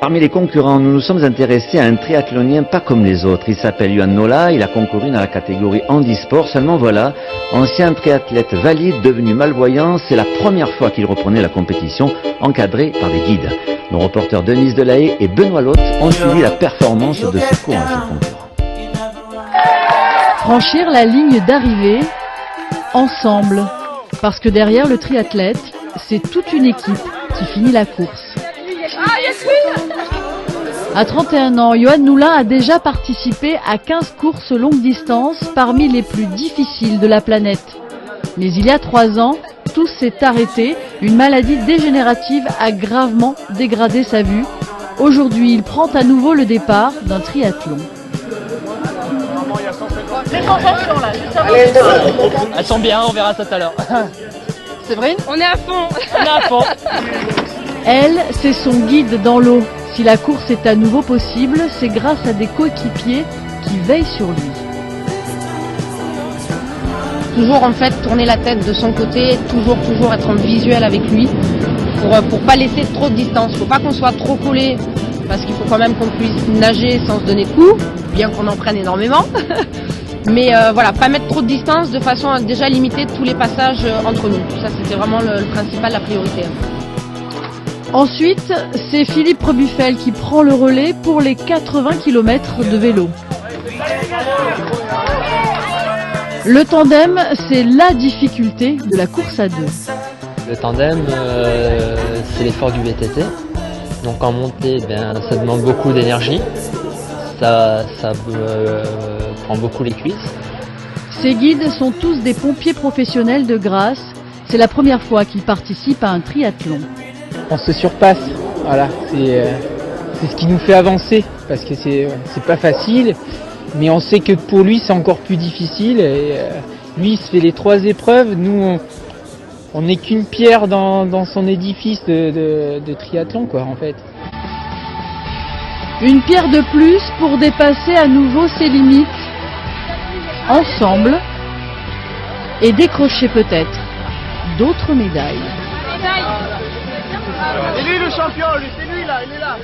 Parmi les concurrents, nous nous sommes intéressés à un triathlonien pas comme les autres. Il s'appelle Yohan Nola, il a concouru dans la catégorie handisport. Seulement voilà, ancien triathlète valide devenu malvoyant, c'est la première fois qu'il reprenait la compétition, encadré par des guides. Nos reporters Denise Delahaye et Benoît Lotte ont suivi la performance de ce coureur concurrent. Franchir la ligne d'arrivée ensemble, parce que derrière le triathlète, c'est toute une équipe qui finit la course. À 31 ans, Yohan Nola a déjà participé à 15 courses longue distance parmi les plus difficiles de la planète. Mais il y a 3 ans, tout s'est arrêté. Une maladie dégénérative a gravement dégradé sa vue. Aujourd'hui, il prend à nouveau le départ d'un triathlon. Les sensations là, elles sont bien, on verra ça tout à l'heure. Séverine, on est à fond. On est à fond. Elle, c'est son guide dans l'eau. Si la course est à nouveau possible, c'est grâce à des coéquipiers qui veillent sur lui. Toujours en fait tourner la tête de son côté, toujours être en visuel avec lui pour pas laisser trop de distance. Faut pas qu'on soit trop collé parce qu'il faut quand même qu'on puisse nager sans se donner de coups, bien qu'on en prenne énormément. Mais voilà, pas mettre trop de distance de façon à déjà limiter tous les passages entre nous. Ça c'était vraiment le principal, la priorité. Ensuite, c'est Philippe Prebuffel qui prend le relais pour les 80 km de vélo. Le tandem, c'est la difficulté de la course à deux. Le tandem, c'est l'effort du VTT. Donc en montée, ça demande beaucoup d'énergie. Ça prend beaucoup les cuisses. Ces guides sont tous des pompiers professionnels de Grasse. C'est la première fois qu'ils participent à un triathlon. On se surpasse, voilà, c'est ce qui nous fait avancer, parce que c'est pas facile, mais on sait que pour lui c'est encore plus difficile, et lui il se fait les 3 épreuves, nous on n'est qu'une pierre dans son édifice de triathlon quoi en fait. Une pierre de plus pour dépasser à nouveau ses limites, ensemble, et décrocher peut-être d'autres médailles. C'est lui le champion, c'est lui là, il est là.